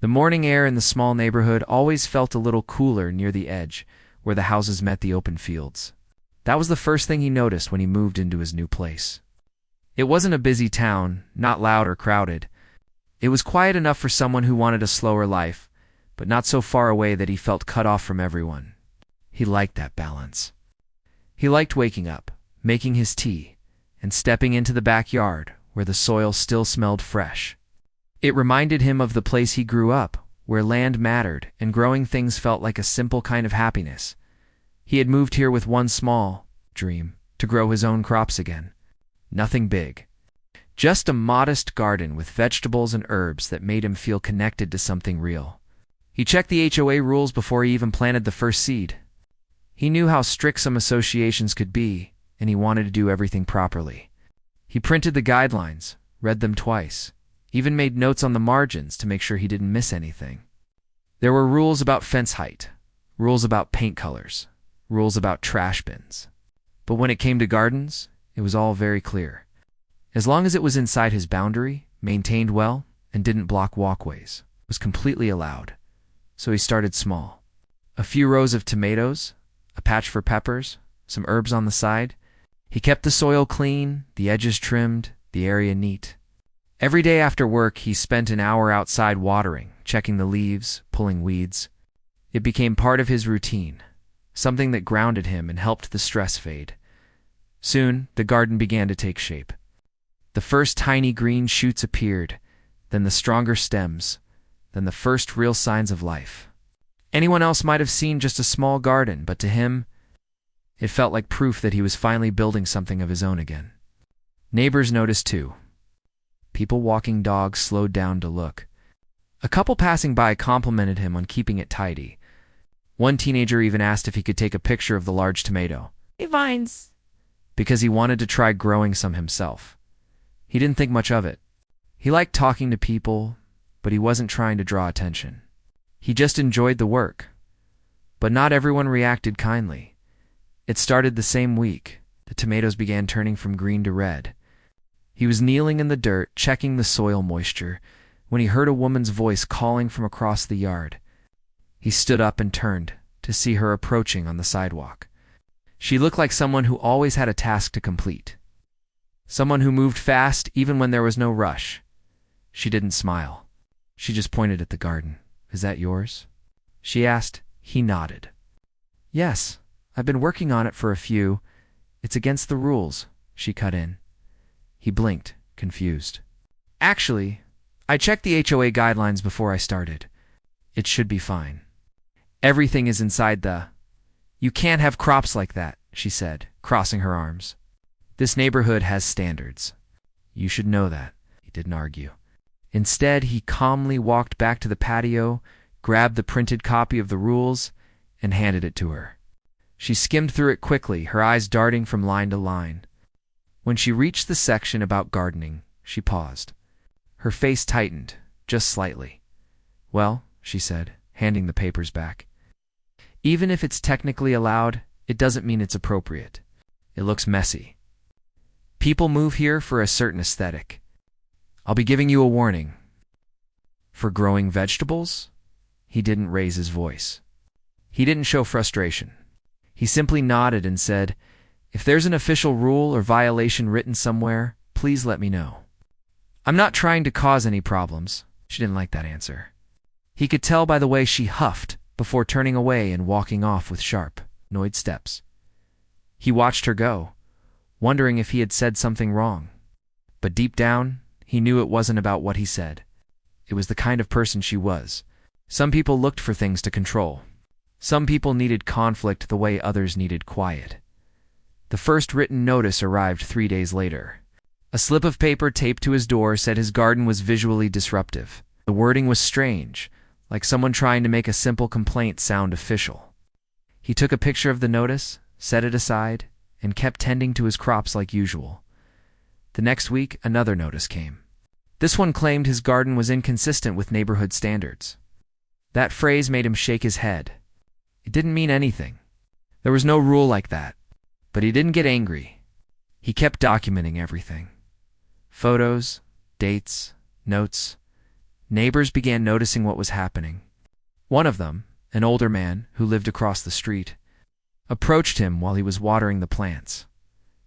The morning air in the small neighborhood always felt a little cooler near the edge, where the houses met the open fields. That was the first thing he noticed when he moved into his new place. It wasn't a busy town, not loud or crowded. It was quiet enough for someone who wanted a slower life, but not so far away that he felt cut off from everyone. He liked that balance. He liked waking up, making his tea, and stepping into the backyard where the soil still smelled fresh. It reminded him of the place he grew up, where land mattered and growing things felt like a simple kind of happiness. He had moved here with one small dream, to grow his own crops again. Nothing big. Just a modest garden with vegetables and herbs that made him feel connected to something real. He checked the HOA rules before he even planted the first seed. He knew how strict some associations could be, and he wanted to do everything properly. He printed the guidelines, read them twice, even made notes on the margins to make sure he didn't miss anything. There were rules about fence height, rules about paint colors, rules about trash bins. But when it came to gardens, it was all very clear. As long as it was inside his boundary, maintained well, and didn't block walkways, it was completely allowed. So he started small. A few rows of tomatoes, a patch for peppers, some herbs on the side. He kept the soil clean, the edges trimmed, the area neat. Every day after work, he spent an hour outside watering, checking the leaves, pulling weeds. It became part of his routine, something that grounded him and helped the stress fade. Soon, the garden began to take shape. The first tiny green shoots appeared, then the stronger stems, then the first real signs of life. Anyone else might have seen just a small garden, but to him, it felt like proof that he was finally building something of his own again. Neighbors noticed too. People walking dogs slowed down to look. A couple passing by complimented him on keeping it tidy. One teenager even asked if he could take a picture of the large tomato. Hey, vines. Because he wanted to try growing some himself. He didn't think much of it. He liked talking to people, but he wasn't trying to draw attention. He just enjoyed the work. But not everyone reacted kindly. It started the same week. The tomatoes began turning from green to red. He was kneeling in the dirt, checking the soil moisture, when he heard a woman's voice calling from across the yard. He stood up and turned to see her approaching on the sidewalk. She looked like someone who always had a task to complete. Someone who moved fast even when there was no rush. She didn't smile. She just pointed at the garden. "Is that yours?" she asked. He nodded. "Yes, I've been working on it for a few. It's against the rules," she cut in. He blinked, confused. "Actually, I checked the HOA guidelines before I started. It should be fine. Everything is inside the... You can't have crops like that," she said, crossing her arms. "This neighborhood has standards. You should know that." He didn't argue. Instead, he calmly walked back to the patio, grabbed the printed copy of the rules, and handed it to her. She skimmed through it quickly, her eyes darting from line to line. When she reached the section about gardening, she paused. Her face tightened, just slightly. "Well," she said, handing the papers back. "Even if it's technically allowed, it doesn't mean it's appropriate. It looks messy. People move here for a certain aesthetic. I'll be giving you a warning. For growing vegetables?" He didn't raise his voice. He didn't show frustration. He simply nodded and said, "If there's an official rule or violation written somewhere, please let me know. I'm not trying to cause any problems." She didn't like that answer. He could tell by the way she huffed before turning away and walking off with sharp, annoyed steps. He watched her go, wondering if he had said something wrong. But deep down, he knew it wasn't about what he said. It was the kind of person she was. Some people looked for things to control. Some people needed conflict the way others needed quiet. The first written notice arrived 3 days later. A slip of paper taped to his door said his garden was visually disruptive. The wording was strange, like someone trying to make a simple complaint sound official. He took a picture of the notice, set it aside, and kept tending to his crops like usual. The next week, another notice came. This one claimed his garden was inconsistent with neighborhood standards. That phrase made him shake his head. It didn't mean anything. There was no rule like that. But he didn't get angry. He kept documenting everything. Photos, dates, notes. Neighbors began noticing what was happening. One of them, an older man who lived across the street, approached him while he was watering the plants.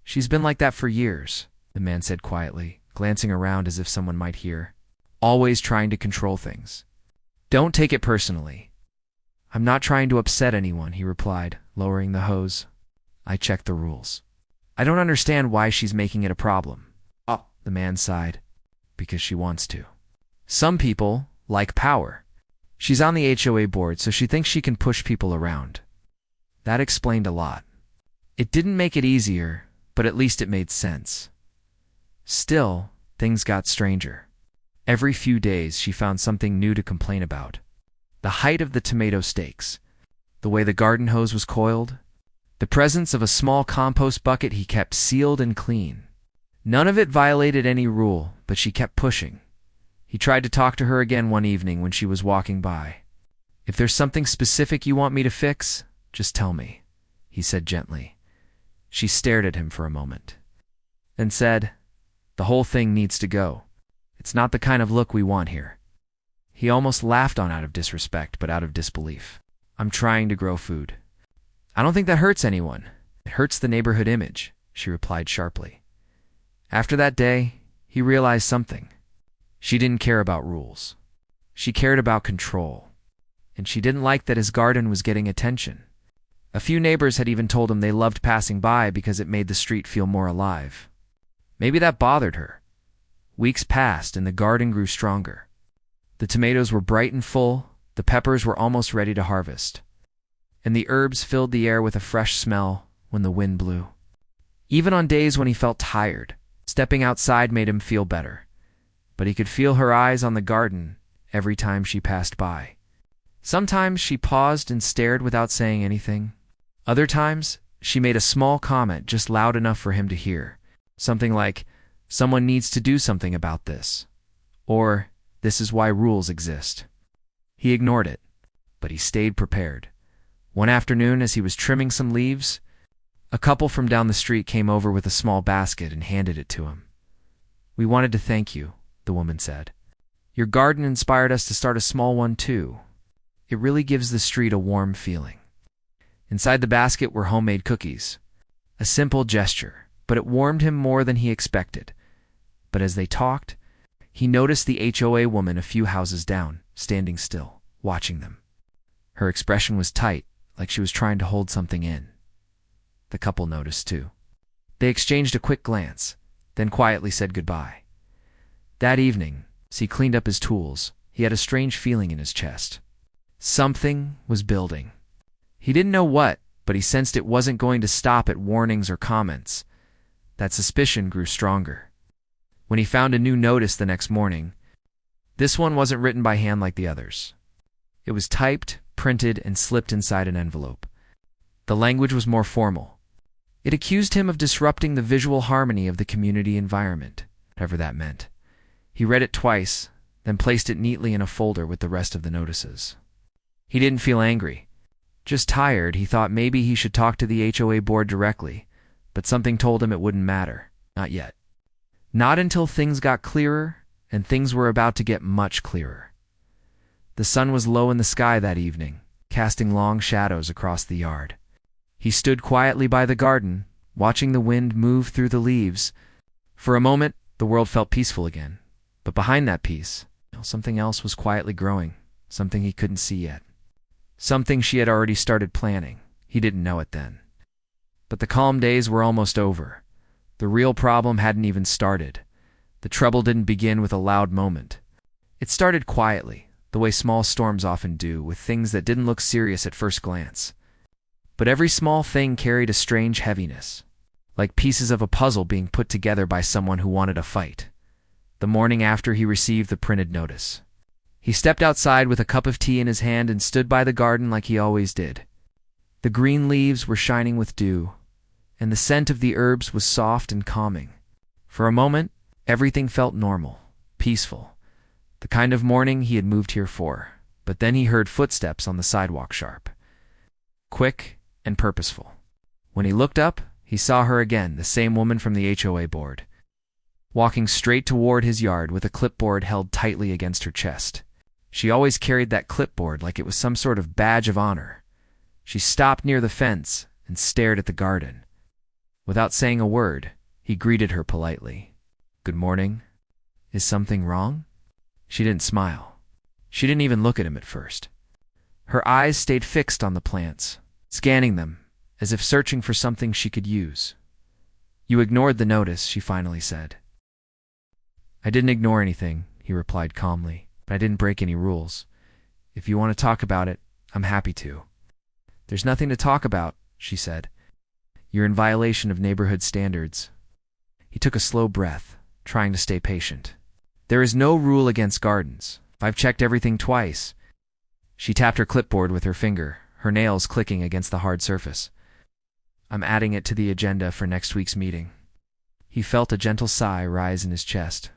"She's been like that for years," the man said quietly, glancing around as if someone might hear. "Always trying to control things. Don't take it personally." "I'm not trying to upset anyone," he replied, lowering the hose. "I checked the rules. I don't understand why she's making it a problem." "Oh," the man sighed. "Because she wants to. Some people like power. She's on the HOA board, so she thinks she can push people around." That explained a lot. It didn't make it easier, but at least it made sense. Still, things got stranger. Every few days she found something new to complain about. The height of the tomato stakes, the way the garden hose was coiled, the presence of a small compost bucket he kept sealed and clean. None of it violated any rule, but she kept pushing. He tried to talk to her again one evening when she was walking by. "If there's something specific you want me to fix, just tell me," he said gently. She stared at him for a moment, then said, "The whole thing needs to go. It's not the kind of look we want here." He almost laughed on out of disrespect, but out of disbelief. "I'm trying to grow food." "I don't think that hurts anyone. It hurts the neighborhood image," she replied sharply. After that day, he realized something. She didn't care about rules. She cared about control. And she didn't like that his garden was getting attention. A few neighbors had even told him they loved passing by because it made the street feel more alive. Maybe that bothered her. Weeks passed and the garden grew stronger. The tomatoes were bright and full, the peppers were almost ready to harvest, and the herbs filled the air with a fresh smell when the wind blew. Even on days when he felt tired, stepping outside made him feel better. But he could feel her eyes on the garden every time she passed by. Sometimes she paused and stared without saying anything. Other times, she made a small comment just loud enough for him to hear. Something like, "Someone needs to do something about this," or "This is why rules exist." He ignored it, but he stayed prepared. One afternoon, as he was trimming some leaves, a couple from down the street came over with a small basket and handed it to him. "We wanted to thank you," the woman said. "Your garden inspired us to start a small one too. It really gives the street a warm feeling." Inside the basket were homemade cookies. A simple gesture, but it warmed him more than he expected. But as they talked, he noticed the HOA woman a few houses down, standing still, watching them. Her expression was tight, like she was trying to hold something in. The couple noticed too. They exchanged a quick glance, then quietly said goodbye. That evening, as he cleaned up his tools, he had a strange feeling in his chest. Something was building. He didn't know what, but he sensed it wasn't going to stop at warnings or comments. That suspicion grew stronger. When he found a new notice the next morning, this one wasn't written by hand like the others. It was typed, printed, and slipped inside an envelope. The language was more formal. It accused him of disrupting the visual harmony of the community environment, whatever that meant. He read it twice, then placed it neatly in a folder with the rest of the notices. He didn't feel angry. Just tired. He thought maybe he should talk to the HOA board directly, but something told him it wouldn't matter. Not yet. Not until things got clearer, and things were about to get much clearer. The sun was low in the sky that evening, casting long shadows across the yard. He stood quietly by the garden, watching the wind move through the leaves. For a moment, the world felt peaceful again. But behind that peace, something else was quietly growing, something he couldn't see yet. Something she had already started planning. He didn't know it then. But the calm days were almost over. The real problem hadn't even started. The trouble didn't begin with a loud moment. It started quietly, the way small storms often do, with things that didn't look serious at first glance. But every small thing carried a strange heaviness, like pieces of a puzzle being put together by someone who wanted a fight. The morning after he received the printed notice, he stepped outside with a cup of tea in his hand and stood by the garden like he always did. The green leaves were shining with dew, and the scent of the herbs was soft and calming. For a moment, everything felt normal, peaceful, the kind of morning he had moved here for. But then he heard footsteps on the sidewalk, sharp, quick, and purposeful. When he looked up, he saw her again, the same woman from the HOA board. walking straight toward his yard with a clipboard held tightly against her chest. She always carried that clipboard like it was some sort of badge of honor. She stopped near the fence and stared at the garden. Without saying a word, he greeted her politely. "Good morning. Is something wrong?" She didn't smile. She didn't even look at him at first. Her eyes stayed fixed on the plants, scanning them, as if searching for something she could use. "You ignored the notice," she finally said. "I didn't ignore anything," he replied calmly, "but I didn't break any rules. If you want to talk about it, I'm happy to." "There's nothing to talk about," she said. "You're in violation of neighborhood standards." He took a slow breath, trying to stay patient. "There is no rule against gardens. I've checked everything twice." She tapped her clipboard with her finger, her nails clicking against the hard surface. "I'm adding it to the agenda for next week's meeting." He felt a gentle sigh rise in his chest.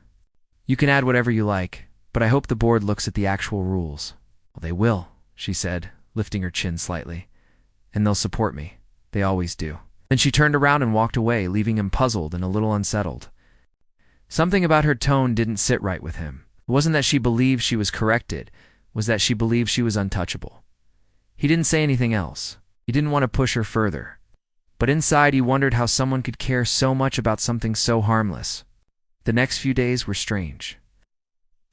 "You can add whatever you like, but I hope the board looks at the actual rules." "Well, they will," she said, lifting her chin slightly. "And they'll support me. They always do." Then she turned around and walked away, leaving him puzzled and a little unsettled. Something about her tone didn't sit right with him. It wasn't that she believed she was corrected, it was that she believed she was untouchable. He didn't say anything else. He didn't want to push her further. But inside he wondered how someone could care so much about something so harmless. The next few days were strange.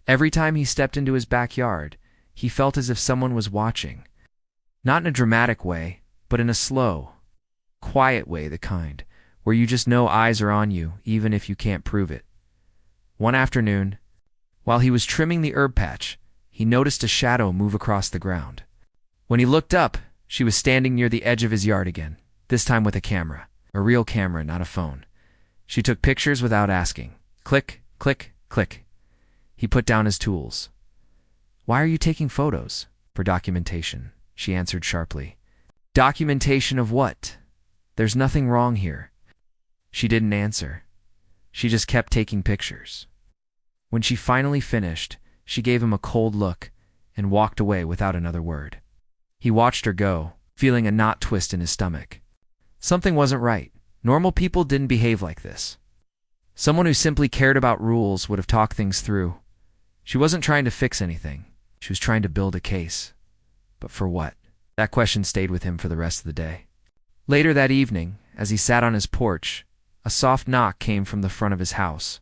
Every time he stepped into his backyard, he felt as if someone was watching. Not in a dramatic way, but in a slow, quiet way, the kind where you just know eyes are on you, even if you can't prove it. One afternoon, while he was trimming the herb patch, he noticed a shadow move across the ground. When he looked up, she was standing near the edge of his yard again, this time with a camera. A real camera, not a phone. She took pictures without asking. Click, click, click. He put down his tools. "Why are you taking photos?" "For documentation," she answered sharply. "Documentation of what? There's nothing wrong here." She didn't answer. She just kept taking pictures. When she finally finished, she gave him a cold look and walked away without another word. He watched her go, feeling a knot twist in his stomach. Something wasn't right. Normal people didn't behave like this. Someone who simply cared about rules would have talked things through. She wasn't trying to fix anything. She was trying to build a case. But for what? That question stayed with him for the rest of the day. Later that evening, as he sat on his porch, a soft knock came from the front of his house.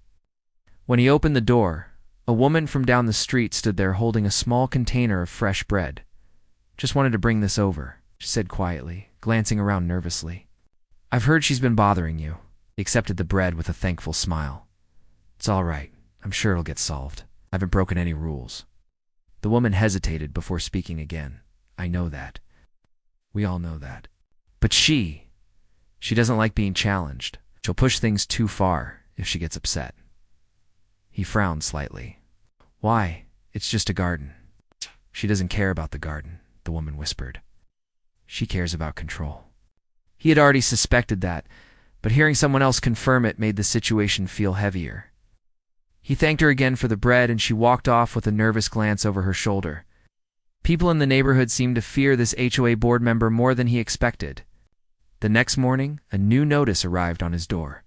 When he opened the door, a woman from down the street stood there holding a small container of fresh bread. "Just wanted to bring this over," she said quietly, glancing around nervously. "I've heard she's been bothering you." He accepted the bread with a thankful smile. "It's all right. I'm sure it'll get solved. I haven't broken any rules." The woman hesitated before speaking again. "I know that. We all know that. But she doesn't like being challenged. She'll push things too far if she gets upset." He frowned slightly. "Why? It's just a garden." "She doesn't care about the garden," the woman whispered. "She cares about control." He had already suspected that, but hearing someone else confirm it made the situation feel heavier. He thanked her again for the bread, and she walked off with a nervous glance over her shoulder. People in the neighborhood seemed to fear this HOA board member more than he expected. The next morning, a new notice arrived on his door.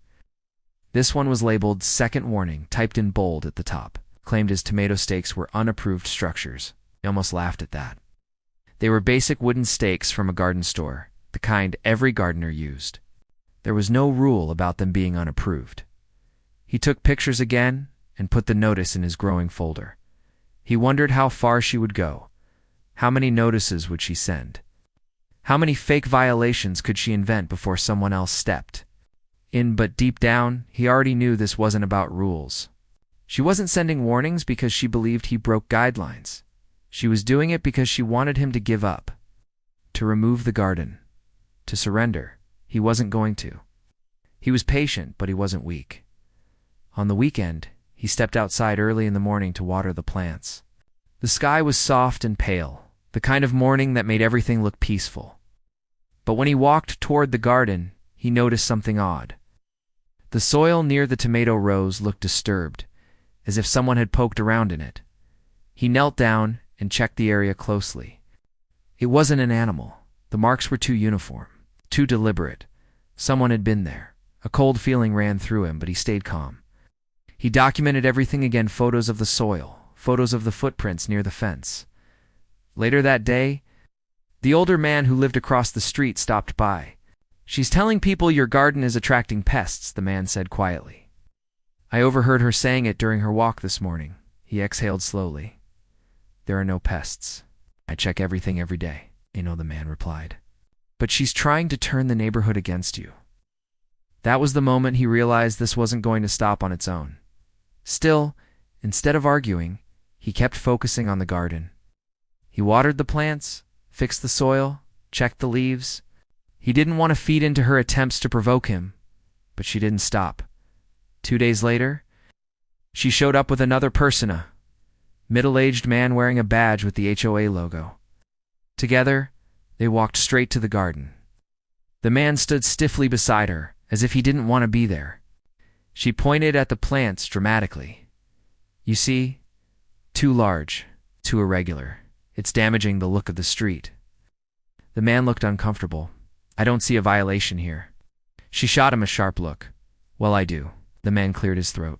This one was labeled "Second Warning," typed in bold at the top. Claimed his tomato stakes were unapproved structures. He almost laughed at that. They were basic wooden stakes from a garden store, the kind every gardener used. There was no rule about them being unapproved. He took pictures again and put the notice in his growing folder. He wondered how far she would go. How many notices would she send? How many fake violations could she invent before someone else stepped in? But deep down, he already knew this wasn't about rules. She wasn't sending warnings because she believed he broke guidelines. She was doing it because she wanted him to give up, to remove the garden, to surrender. He wasn't going to. He was patient, but he wasn't weak. On the weekend, he stepped outside early in the morning to water the plants. The sky was soft and pale, the kind of morning that made everything look peaceful. But when he walked toward the garden, he noticed something odd. The soil near the tomato rows looked disturbed, as if someone had poked around in it. He knelt down and checked the area closely. It wasn't an animal. The marks were too uniform, too deliberate. Someone had been there. A cold feeling ran through him, but he stayed calm. He documented everything again, photos of the soil, photos of the footprints near the fence. Later that day, the older man who lived across the street stopped by. "She's telling people your garden is attracting pests," the man said quietly. "I overheard her saying it during her walk this morning." He exhaled slowly. "There are no pests. I check everything every day," the man replied. "But she's trying to turn the neighborhood against you." That was the moment he realized this wasn't going to stop on its own. Still, instead of arguing, he kept focusing on the garden. He watered the plants, fixed the soil, checked the leaves. He didn't want to feed into her attempts to provoke him, but she didn't stop. 2 days later, she showed up with another persona, middle-aged man wearing a badge with the HOA logo. Together, they walked straight to the garden. The man stood stiffly beside her, as if he didn't want to be there. She pointed at the plants dramatically. "You see? Too large, too irregular. It's damaging the look of the street." The man looked uncomfortable. "I don't see a violation here." She shot him a sharp look. "Well, I do." The man cleared his throat.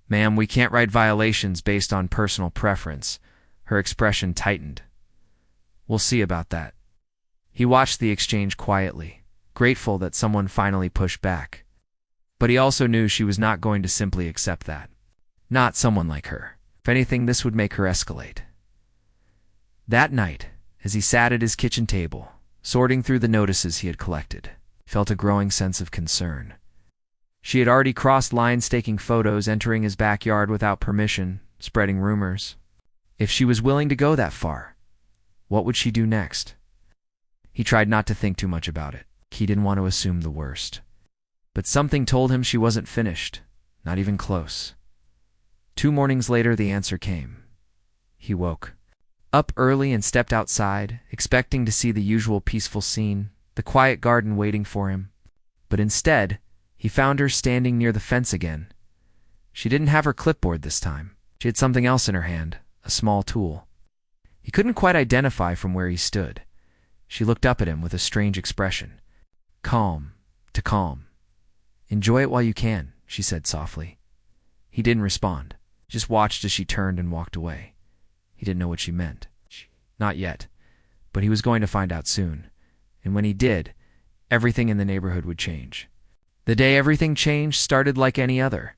"Ma'am, we can't write violations based on personal preference." Her expression tightened. "We'll see about that." He watched the exchange quietly, grateful that someone finally pushed back. But he also knew she was not going to simply accept that. Not someone like her. If anything, this would make her escalate. That night, as he sat at his kitchen table, sorting through the notices he had collected, he felt a growing sense of concern. She had already crossed lines, taking photos, entering his backyard without permission, spreading rumors. If she was willing to go that far, what would she do next? He tried not to think too much about it. He didn't want to assume the worst. But something told him she wasn't finished, not even close. 2 mornings later, the answer came. He woke up early and stepped outside, expecting to see the usual peaceful scene, the quiet garden waiting for him. But instead, he found her standing near the fence again. She didn't have her clipboard this time. She had something else in her hand, a small tool. He couldn't quite identify from where he stood. She looked up at him with a strange expression. Calm. "Enjoy it while you can," she said softly. He didn't respond, just watched as she turned and walked away. He didn't know what she meant. Not yet, but he was going to find out soon. And when he did, everything in the neighborhood would change. The day everything changed started like any other,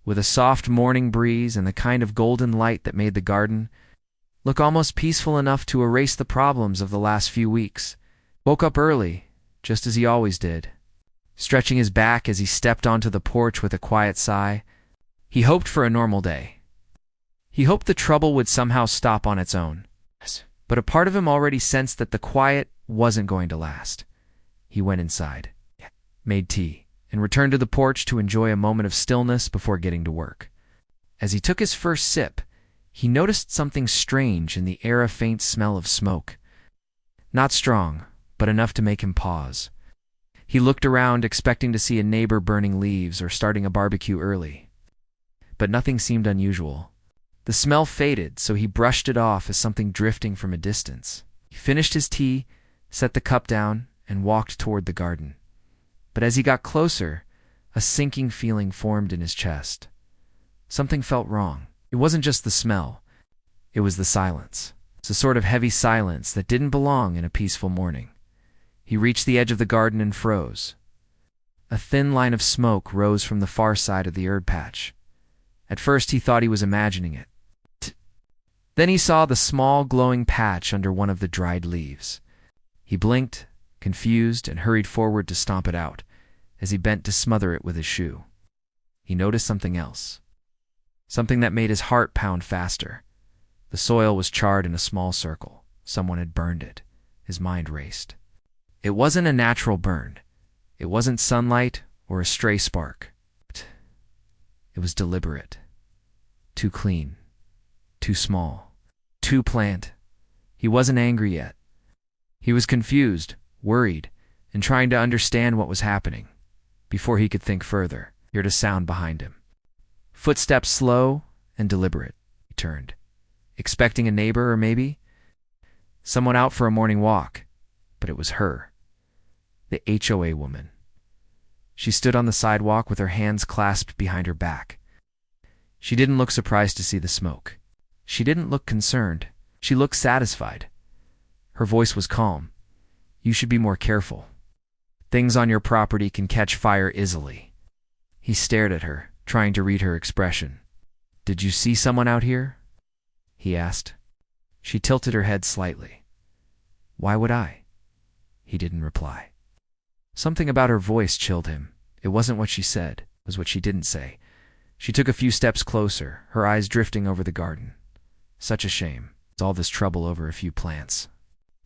with a soft morning breeze and the kind of golden light that made the garden look almost peaceful enough to erase the problems of the last few weeks. Woke up early, just as he always did, stretching his back as he stepped onto the porch with a quiet sigh. He hoped for a normal day. He hoped the trouble would somehow stop on its own. But a part of him already sensed that the quiet wasn't going to last. He went inside, made tea, and returned to the porch to enjoy a moment of stillness before getting to work. As he took his first sip, he noticed something strange in the air, a faint smell of smoke. Not strong, but enough to make him pause. He looked around, expecting to see a neighbor burning leaves or starting a barbecue early. But nothing seemed unusual. The smell faded, so he brushed it off as something drifting from a distance. He finished his tea, set the cup down, and walked toward the garden. But as he got closer, a sinking feeling formed in his chest. Something felt wrong. It wasn't just the smell. It was the silence. It's a sort of heavy silence that didn't belong in a peaceful morning. He reached the edge of the garden and froze. A thin line of smoke rose from the far side of the herb patch. At first he thought he was imagining it. Then he saw the small glowing patch under one of the dried leaves. He blinked, confused, and hurried forward to stomp it out, as he bent to smother it with his shoe. He noticed something else. Something that made his heart pound faster. The soil was charred in a small circle. Someone had burned it. His mind raced. It wasn't a natural burn. It wasn't sunlight or a stray spark. It was deliberate. Too clean. Too small. Too planned. He wasn't angry yet. He was confused, worried, and trying to understand what was happening. Before he could think further, he heard a sound behind him. Footsteps slow and deliberate. He turned, expecting a neighbor or maybe someone out for a morning walk. But it was her, the HOA woman. She stood on the sidewalk with her hands clasped behind her back. She didn't look surprised to see the smoke. She didn't look concerned. She looked satisfied. Her voice was calm. You should be more careful. Things on your property can catch fire easily. He stared at her, trying to read her expression. Did you see someone out here? He asked. She tilted her head slightly. Why would I? He didn't reply. Something about her voice chilled him. It wasn't what she said, it was what she didn't say. She took a few steps closer, her eyes drifting over the garden. Such a shame. It's all this trouble over a few plants.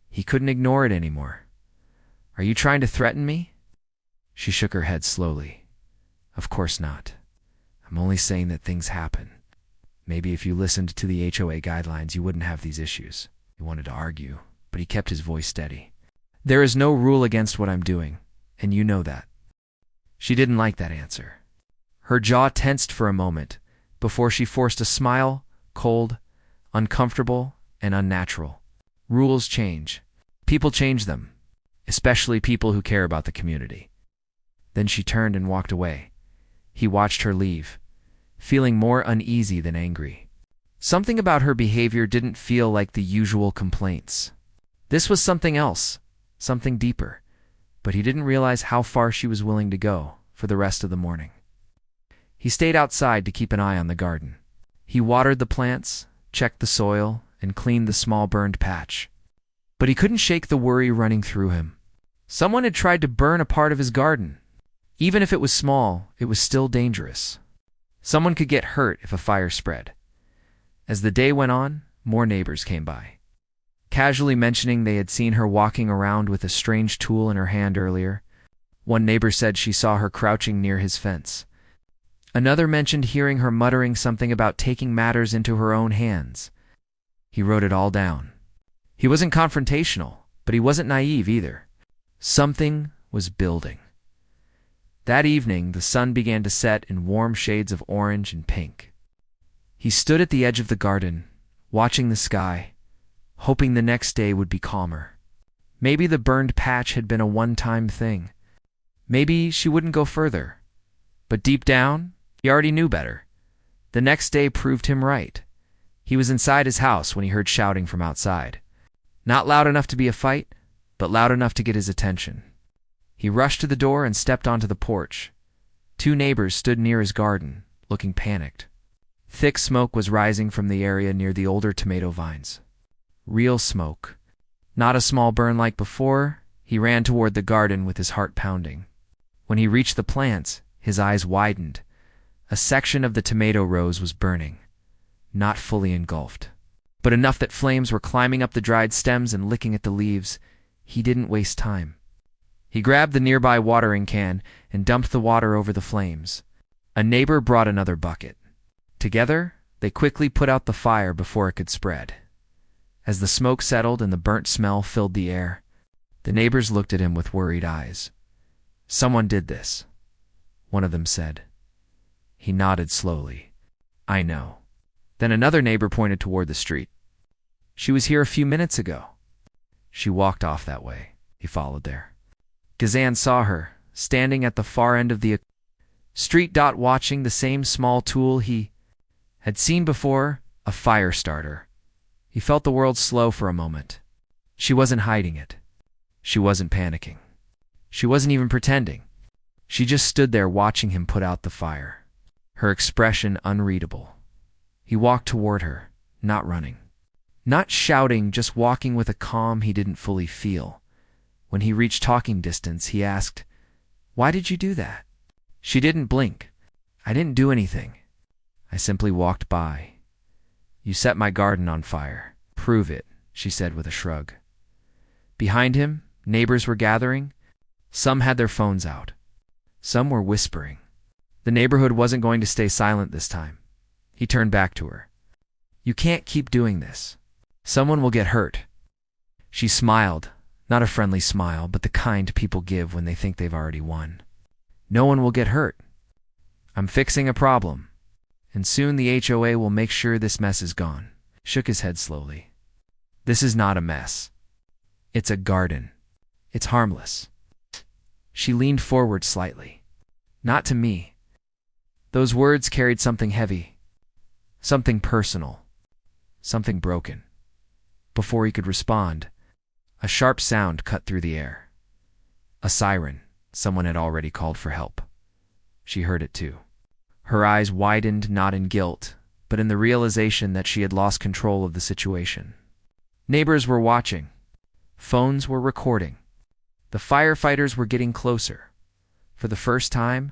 He couldn't ignore it anymore. Are you trying to threaten me? She shook her head slowly. Of course not. I'm only saying that things happen. Maybe if you listened to the HOA guidelines, you wouldn't have these issues. He wanted to argue, but he kept his voice steady. There is no rule against what I'm doing, and you know that. She didn't like that answer. Her jaw tensed for a moment before she forced a smile, cold, uncomfortable, and unnatural. Rules change. People change them, especially people who care about the community. Then she turned and walked away. He watched her leave, feeling more uneasy than angry. Something about her behavior didn't feel like the usual complaints. This was something else, something deeper, but he didn't realize how far she was willing to go for the rest of the morning. He stayed outside to keep an eye on the garden. He watered the plants, checked the soil, and cleaned the small burned patch. But he couldn't shake the worry running through him. Someone had tried to burn a part of his garden. Even if it was small, it was still dangerous. Someone could get hurt if a fire spread. As the day went on, more neighbors came by, casually mentioning they had seen her walking around with a strange tool in her hand earlier. One neighbor said she saw her crouching near his fence. Another mentioned hearing her muttering something about taking matters into her own hands. He wrote it all down. He wasn't confrontational, but he wasn't naive either. Something was building. That evening, the sun began to set in warm shades of orange and pink. He stood at the edge of the garden, watching the sky, hoping the next day would be calmer. Maybe the burned patch had been a one-time thing. Maybe she wouldn't go further. But deep down, he already knew better. The next day proved him right. He was inside his house when he heard shouting from outside. Not loud enough to be a fight, but loud enough to get his attention. He rushed to the door and stepped onto the porch. Two neighbors stood near his garden, looking panicked. Thick smoke was rising from the area near the older tomato vines. Real smoke. Not a small burn like before. He ran toward the garden with his heart pounding. When he reached the plants, his eyes widened. A section of the tomato rows was burning, not fully engulfed, but enough that flames were climbing up the dried stems and licking at the leaves. He didn't waste time. He grabbed the nearby watering can and dumped the water over the flames. A neighbor brought another bucket. Together, they quickly put out the fire before it could spread. As the smoke settled and the burnt smell filled the air, the neighbors looked at him with worried eyes. Someone did this, one of them said. He nodded slowly. I know. Then another neighbor pointed toward the street. She was here a few minutes ago. She walked off that way. He followed there. Gazan saw her, standing at the far end of the street, watching the same small tool he had seen before, a fire starter. He felt the world slow for a moment. She wasn't hiding it. She wasn't panicking. She wasn't even pretending. She just stood there watching him put out the fire, her expression unreadable. He walked toward her, not running, not shouting, just walking with a calm he didn't fully feel. When he reached talking distance, he asked, Why did you do that? She didn't blink. I didn't do anything. I simply walked by. You set my garden on fire. Prove it, she said with a shrug. Behind him, neighbors were gathering. Some had their phones out. Some were whispering. The neighborhood wasn't going to stay silent this time. He turned back to her. You can't keep doing this. Someone will get hurt. She smiled, not a friendly smile, but the kind people give when they think they've already won. No one will get hurt. I'm fixing a problem, and soon the HOA will make sure this mess is gone. Shook his head slowly. This is not a mess. It's a garden. It's harmless. She leaned forward slightly. Not to me. Those words carried something heavy. Something personal. Something broken. Before he could respond, a sharp sound cut through the air. A siren. Someone had already called for help. She heard it too. Her eyes widened not in guilt, but in the realization that she had lost control of the situation. Neighbors were watching. Phones were recording. The firefighters were getting closer. For the first time,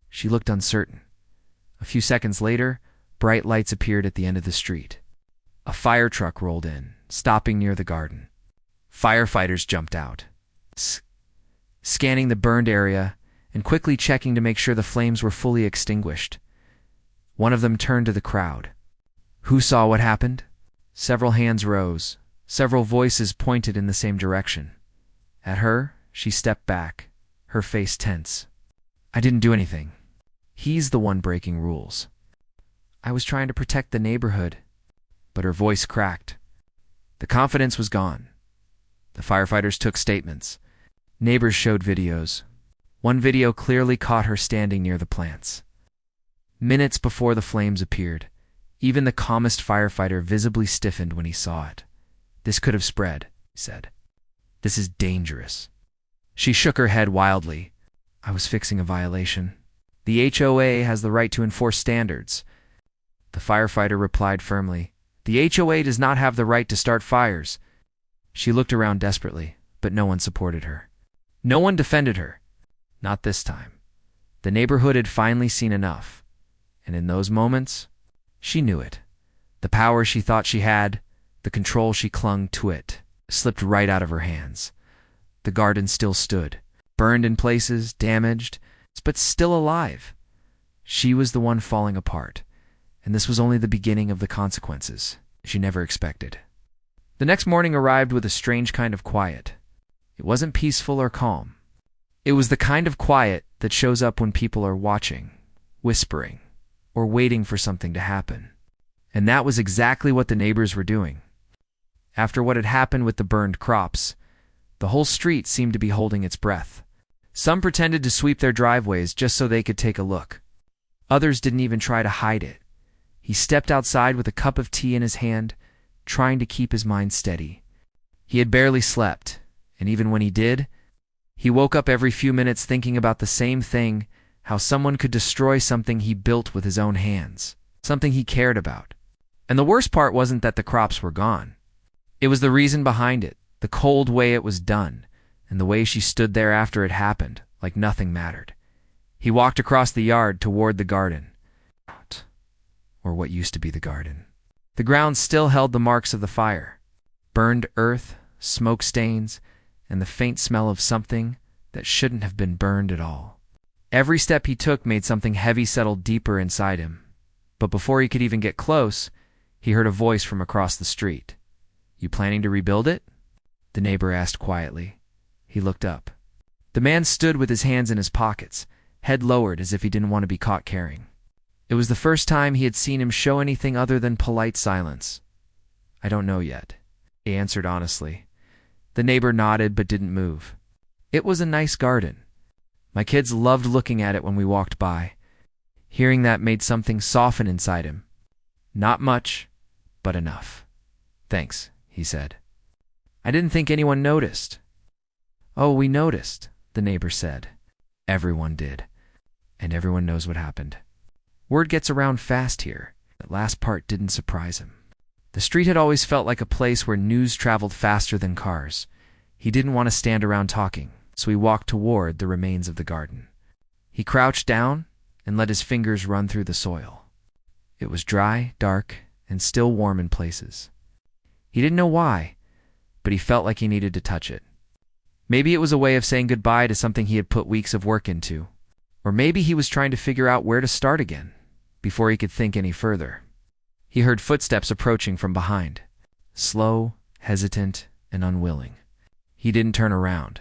she looked uncertain. A few seconds later, bright lights appeared at the end of the street. A fire truck rolled in, stopping near the garden. Firefighters jumped out, scanning the burned area and quickly checking to make sure the flames were fully extinguished. One of them turned to the crowd. Who saw what happened? Several hands rose. Several voices pointed in the same direction. At her, she stepped back, her face tense. I didn't do anything. He's the one breaking rules. I was trying to protect the neighborhood. But her voice cracked. The confidence was gone. The firefighters took statements. Neighbors showed videos. One video clearly caught her standing near the plants. Minutes before the flames appeared, even the calmest firefighter visibly stiffened when he saw it. This could have spread, he said. This is dangerous. She shook her head wildly. I was fixing a violation. The HOA has the right to enforce standards. The firefighter replied firmly. The HOA does not have the right to start fires. She looked around desperately, but no one supported her. No one defended her. Not this time. The neighborhood had finally seen enough. And in those moments, she knew it. The power she thought she had, the control she clung to it, slipped right out of her hands. The garden still stood, burned in places, damaged, but still alive. She was the one falling apart, and this was only the beginning of the consequences she never expected. The next morning arrived with a strange kind of quiet. It wasn't peaceful or calm. It was the kind of quiet that shows up when people are watching, whispering, or waiting for something to happen. And that was exactly what the neighbors were doing. After what had happened with the burned crops, the whole street seemed to be holding its breath. Some pretended to sweep their driveways just so they could take a look. Others didn't even try to hide it. He stepped outside with a cup of tea in his hand, trying to keep his mind steady. He had barely slept, and even when he did, he woke up every few minutes thinking about the same thing, how someone could destroy something he built with his own hands, something he cared about. And the worst part wasn't that the crops were gone. It was the reason behind it, the cold way it was done, and the way she stood there after it happened, like nothing mattered. He walked across the yard toward the garden. Or what used to be the garden. The ground still held the marks of the fire. Burned earth, smoke stains, and the faint smell of something that shouldn't have been burned at all. Every step he took made something heavy settle deeper inside him. But before he could even get close, he heard a voice from across the street. You planning to rebuild it? The neighbor asked quietly. He looked up. The man stood with his hands in his pockets, head lowered as if he didn't want to be caught caring. It was the first time he had seen him show anything other than polite silence. I don't know yet, he answered honestly. The neighbor nodded but didn't move. It was a nice garden. My kids loved looking at it when we walked by. Hearing that made something soften inside him. Not much, but enough. Thanks, he said. I didn't think anyone noticed. Oh, we noticed, the neighbor said. Everyone did. And everyone knows what happened. Word gets around fast here. That last part didn't surprise him. The street had always felt like a place where news traveled faster than cars. He didn't want to stand around talking, so he walked toward the remains of the garden. He crouched down and let his fingers run through the soil. It was dry, dark, and still warm in places. He didn't know why, but he felt like he needed to touch it. Maybe it was a way of saying goodbye to something he had put weeks of work into. Or maybe he was trying to figure out where to start again, before he could think any further. He heard footsteps approaching from behind, slow, hesitant, and unwilling. He didn't turn around.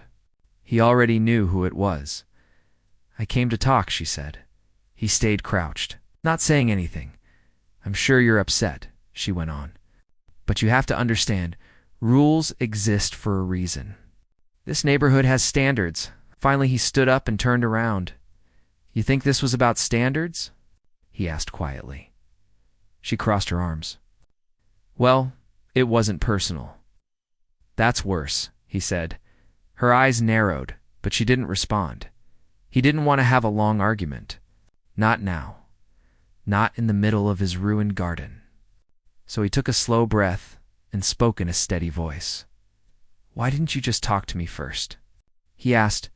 He already knew who it was. I came to talk, she said. He stayed crouched, not saying anything. I'm sure you're upset, she went on. But you have to understand, rules exist for a reason. This neighborhood has standards. Finally, he stood up and turned around. You think this was about standards? He asked quietly. She crossed her arms. Well, it wasn't personal. That's worse, he said. Her eyes narrowed, but she didn't respond. He didn't want to have a long argument. Not now. Not in the middle of his ruined garden. So he took a slow breath and spoke in a steady voice. Why didn't you just talk to me first? He asked.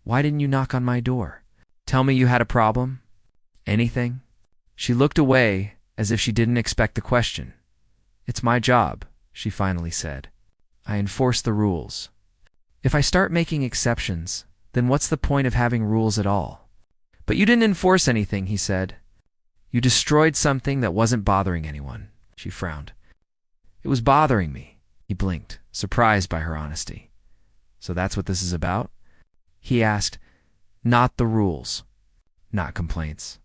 Why didn't you knock on my door? Tell me you had a problem? Anything? She looked away as if she didn't expect the question. It's my job, she finally said. I enforce the rules. If I start making exceptions, then what's the point of having rules at all? But you didn't enforce anything, he said. You destroyed something that wasn't bothering anyone, she frowned. It was bothering me, he blinked, surprised by her honesty. So that's what this is about? He asked. Not the rules. Not complaints.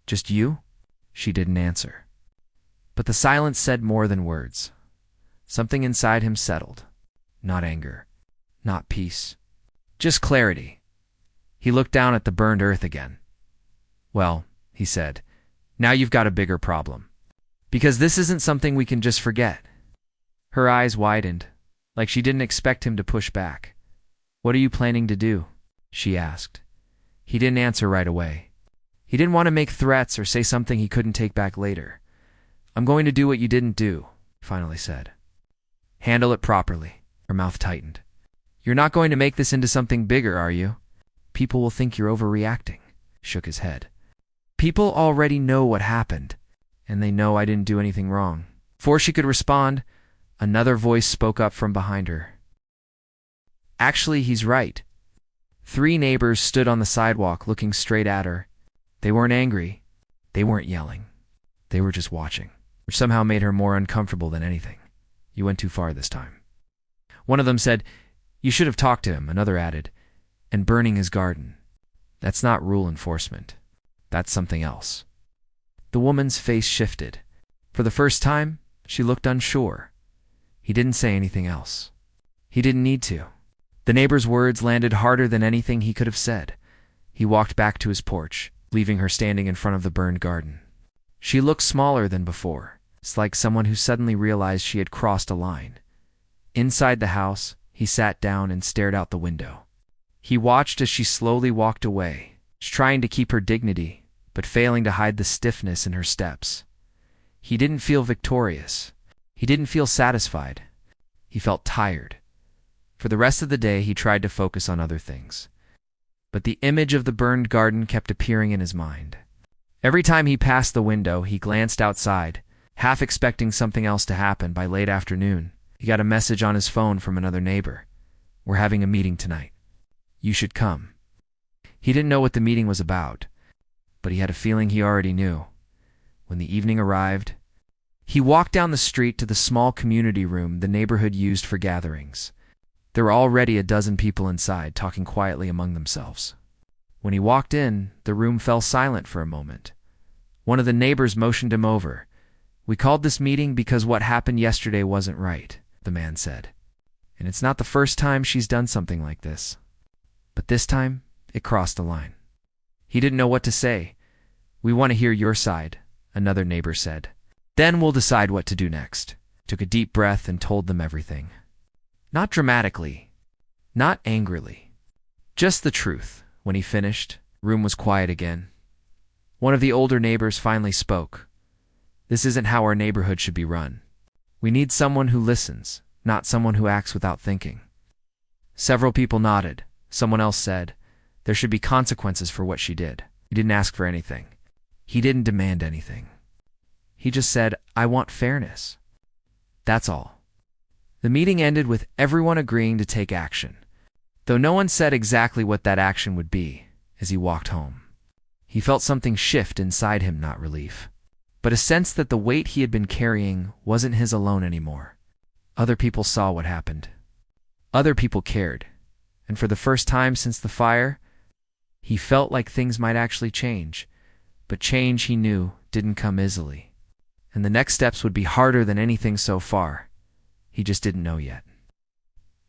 Just you? She didn't answer. But the silence said more than words. Something inside him settled. Not anger. Not peace. Just clarity. He looked down at the burned earth again. Well, he said, now you've got a bigger problem. Because this isn't something we can just forget. Her eyes widened, like she didn't expect him to push back. What are you planning to do? She asked. He didn't answer right away. He didn't want to make threats or say something he couldn't take back later. I'm going to do what you didn't do, he finally said. Handle it properly. Her mouth tightened. You're not going to make this into something bigger, are you? People will think you're overreacting, shook his head. People already know what happened, and they know I didn't do anything wrong. Before she could respond, another voice spoke up from behind her. Actually, he's right. 3 neighbors stood on the sidewalk looking straight at her. They weren't angry. They weren't yelling. They were just watching, which somehow made her more uncomfortable than anything. You went too far this time. One of them said, You should have talked to him, another added, and burning his garden. That's not rule enforcement. That's something else. The woman's face shifted. For the first time, she looked unsure. He didn't say anything else. He didn't need to. The neighbor's words landed harder than anything he could have said. He walked back to his porch, leaving her standing in front of the burned garden. She looked smaller than before. It's like someone who suddenly realized she had crossed a line. Inside the house, he sat down and stared out the window. He watched as she slowly walked away, trying to keep her dignity, but failing to hide the stiffness in her steps. He didn't feel victorious. He didn't feel satisfied. He felt tired. For the rest of the day, he tried to focus on other things. But the image of the burned garden kept appearing in his mind. Every time he passed the window, he glanced outside, half expecting something else to happen. By late afternoon, he got a message on his phone from another neighbor. We're having a meeting tonight. You should come. He didn't know what the meeting was about, but he had a feeling he already knew. When the evening arrived, he walked down the street to the small community room the neighborhood used for gatherings. There were already a dozen people inside, talking quietly among themselves. When he walked in, the room fell silent for a moment. One of the neighbors motioned him over. We called this meeting because what happened yesterday wasn't right, the man said. And it's not the first time she's done something like this. But this time, it crossed the line. He didn't know what to say. We want to hear your side, another neighbor said. Then we'll decide what to do next. Took a deep breath and told them everything. Not dramatically, not angrily, just the truth. When he finished, the room was quiet again. One of the older neighbors finally spoke. This isn't how our neighborhood should be run. We need someone who listens, not someone who acts without thinking. Several people nodded. Someone else said, there should be consequences for what she did. He didn't ask for anything. He didn't demand anything. He just said, I want fairness. That's all. The meeting ended with everyone agreeing to take action, though no one said exactly what that action would be. As he walked home, he felt something shift inside him, not relief, but a sense that the weight he had been carrying wasn't his alone anymore. Other people saw what happened. Other people cared, and for the first time since the fire, he felt like things might actually change, but change, he knew, didn't come easily, and the next steps would be harder than anything so far. He just didn't know yet.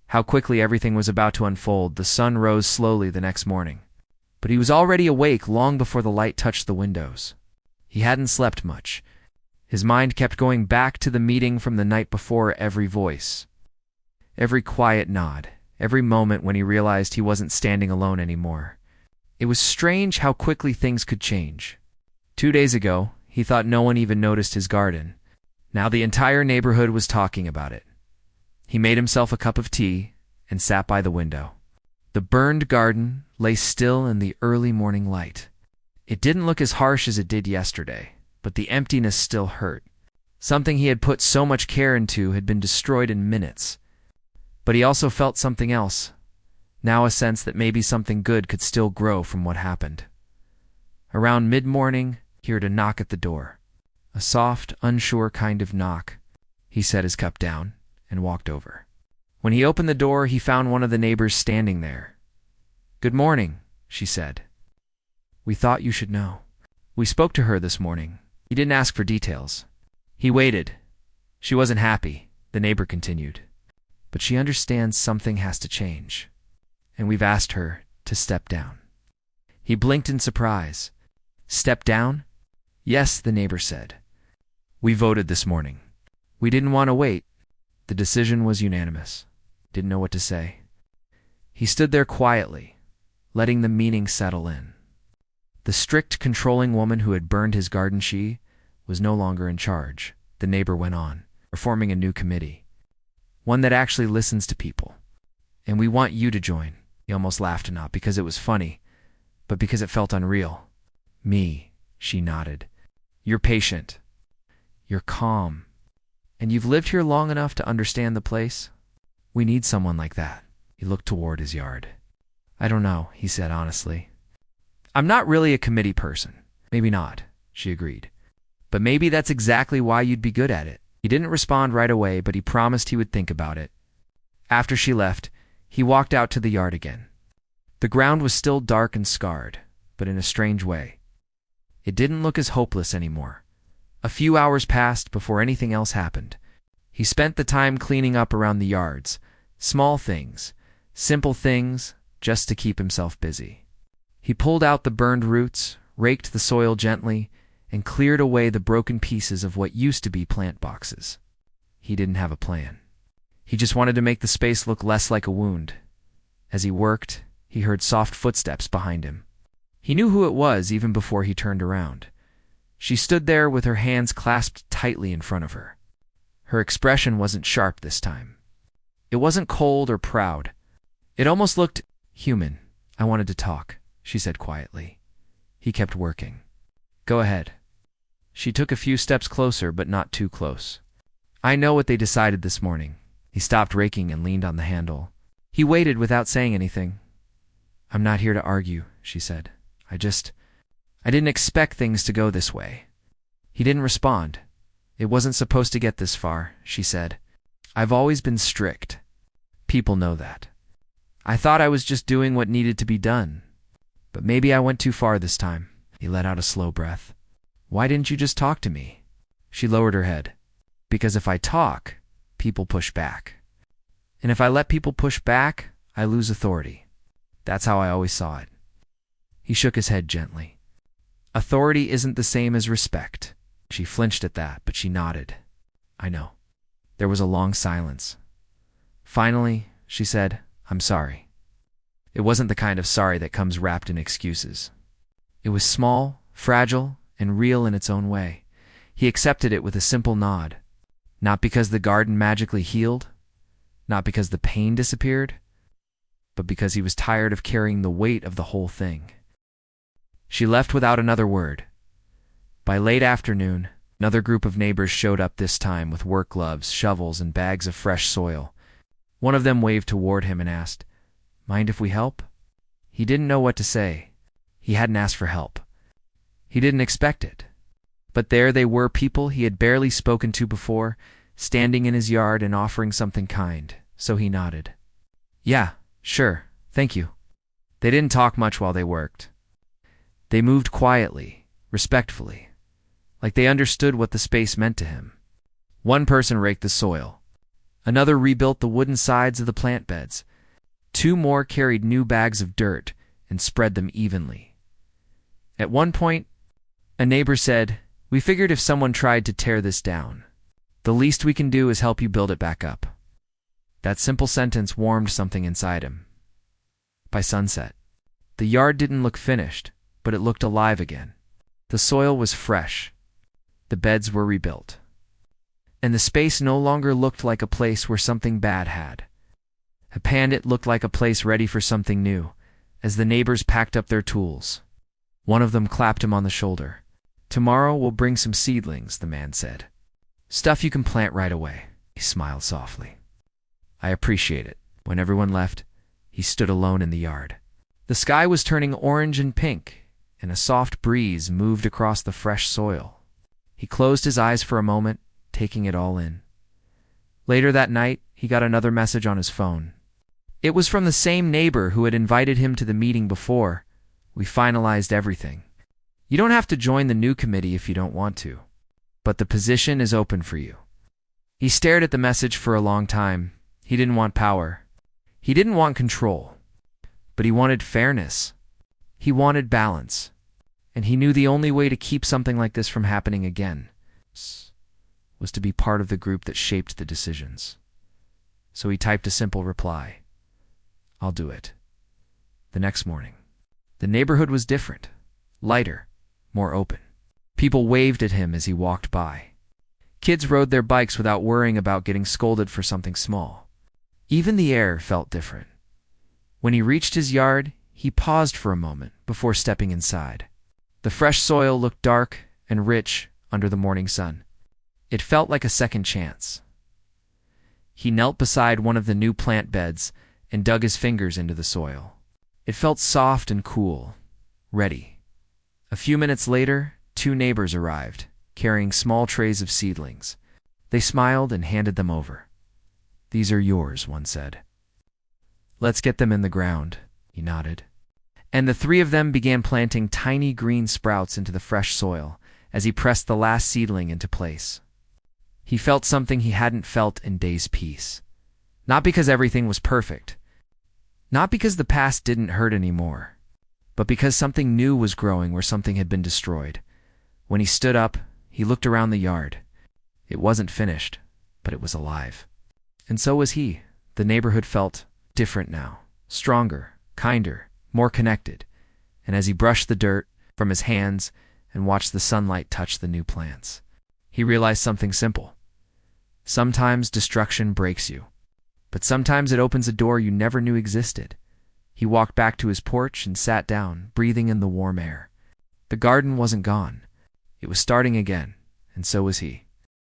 How quickly everything was about to unfold. The sun rose slowly the next morning, but he was already awake long before the light touched the windows. He hadn't slept much. His mind kept going back to the meeting from the night before, every voice, every quiet nod, every moment when he realized he wasn't standing alone anymore. It was strange how quickly things could change. 2 days ago, he thought no one even noticed his garden. Now the entire neighborhood was talking about it. He made himself a cup of tea and sat by the window. The burned garden lay still in the early morning light. It didn't look as harsh as it did yesterday, but the emptiness still hurt. Something he had put so much care into had been destroyed in minutes. But he also felt something else, now a sense that maybe something good could still grow from what happened. Around mid-morning, he heard a knock at the door. A soft, unsure kind of knock. He set his cup down and walked over. When he opened the door, he found one of the neighbors standing there. "Good morning," she said. "We thought you should know. We spoke to her this morning." He didn't ask for details. He waited. "She wasn't happy," the neighbor continued. "But she understands something has to change. And we've asked her to step down." He blinked in surprise. "Step down?" "Yes," the neighbor said. "We voted this morning. We didn't want to wait. The decision was unanimous." Didn't know what to say. He stood there quietly, letting the meaning settle in. The strict, controlling woman who had burned his garden, she was no longer in charge. The neighbor went on, forming a new committee. One that actually listens to people. "And we want you to join." He almost laughed, not because it was funny, but because it felt unreal. "Me," she nodded. "You're patient. You're calm. And you've lived here long enough to understand the place. We need someone like that." He looked toward his yard. "I don't know," he said honestly. "I'm not really a committee person." "Maybe not," she agreed. "But maybe that's exactly why you'd be good at it." He didn't respond right away, but he promised he would think about it. After she left, he walked out to the yard again. The ground was still dark and scarred, but in a strange way. It didn't look as hopeless anymore. A few hours passed before anything else happened. He spent the time cleaning up around the yards, small things, simple things, just to keep himself busy. He pulled out the burned roots, raked the soil gently, and cleared away the broken pieces of what used to be plant boxes. He didn't have a plan. He just wanted to make the space look less like a wound. As he worked, he heard soft footsteps behind him. He knew who it was even before he turned around. She stood there with her hands clasped tightly in front of her. Her expression wasn't sharp this time. It wasn't cold or proud. It almost looked human. "I wanted to talk," she said quietly. He kept working. "Go ahead." She took a few steps closer, but not too close. "I know what they decided this morning." He stopped raking and leaned on the handle. He waited without saying anything. "I'm not here to argue," she said. I didn't expect things to go this way." He didn't respond. "It wasn't supposed to get this far," she said. "I've always been strict. People know that. I thought I was just doing what needed to be done. But maybe I went too far this time." He let out a slow breath. "Why didn't you just talk to me?" She lowered her head. "Because if I talk, people push back. And if I let people push back, I lose authority. That's how I always saw it." He shook his head gently. "Authority isn't the same as respect." She flinched at that, but she nodded. "I know." There was a long silence. Finally, she said, "I'm sorry." It wasn't the kind of sorry that comes wrapped in excuses. It was small, fragile, and real in its own way. He accepted it with a simple nod. Not because the garden magically healed, not because the pain disappeared, but because he was tired of carrying the weight of the whole thing. She left without another word. By late afternoon, another group of neighbors showed up, this time with work gloves, shovels, and bags of fresh soil. One of them waved toward him and asked, "Mind if we help?" He didn't know what to say. He hadn't asked for help. He didn't expect it. But there they were, people he had barely spoken to before, standing in his yard and offering something kind, so he nodded. "Yeah, sure, thank you." They didn't talk much while they worked. They moved quietly, respectfully, like they understood what the space meant to him. One person raked the soil. Another rebuilt the wooden sides of the plant beds. 2 more carried new bags of dirt and spread them evenly. At one point, a neighbor said, We figured if someone tried to tear this down, the least we can do is help you build it back up." That simple sentence warmed something inside him. By sunset, the yard didn't look finished, but it looked alive again. The soil was fresh, the beds were rebuilt, and the space no longer looked like a place where something bad had happened. It looked like a place ready for something new. As the neighbors packed up their tools, one of them clapped him on the shoulder. "Tomorrow we'll bring some seedlings," the man said. "Stuff you can plant right away." He smiled softly. "I appreciate it." When everyone left, he stood alone in the yard. The sky was turning orange and pink, and a soft breeze moved across the fresh soil. He closed his eyes for a moment, taking it all in. Later that night, he got another message on his phone. It was from the same neighbor who had invited him to the meeting before. "We finalized everything. You don't have to join the new committee if you don't want to, but the position is open for you." He stared at the message for a long time. He didn't want power. He didn't want control. But he wanted fairness. He wanted balance. And he knew the only way to keep something like this from happening again was to be part of the group that shaped the decisions. So he typed a simple reply: "I'll do it." The next morning, the neighborhood was different, lighter, more open. People waved at him as he walked by. Kids rode their bikes without worrying about getting scolded for something small. Even the air felt different. When he reached his yard, he paused for a moment before stepping inside. The fresh soil looked dark and rich under the morning sun. It felt like a second chance. He knelt beside one of the new plant beds and dug his fingers into the soil. It felt soft and cool, ready. A few minutes later, 2 neighbors arrived, carrying small trays of seedlings. They smiled and handed them over. "These are yours," one said. "Let's get them in the ground," he nodded. And the 3 of them began planting tiny green sprouts into the fresh soil as he pressed the last seedling into place. He felt something he hadn't felt in days. Peace. Not because everything was perfect. Not because the past didn't hurt anymore. But because something new was growing where something had been destroyed. When he stood up, he looked around the yard. It wasn't finished, but it was alive. And so was he. The neighborhood felt different now. Stronger, kinder, more connected. And as he brushed the dirt from his hands and watched the sunlight touch the new plants, he realized something simple. Sometimes destruction breaks you, but sometimes it opens a door you never knew existed. He walked back to his porch and sat down, breathing in the warm air. The garden wasn't gone. It was starting again, and so was he.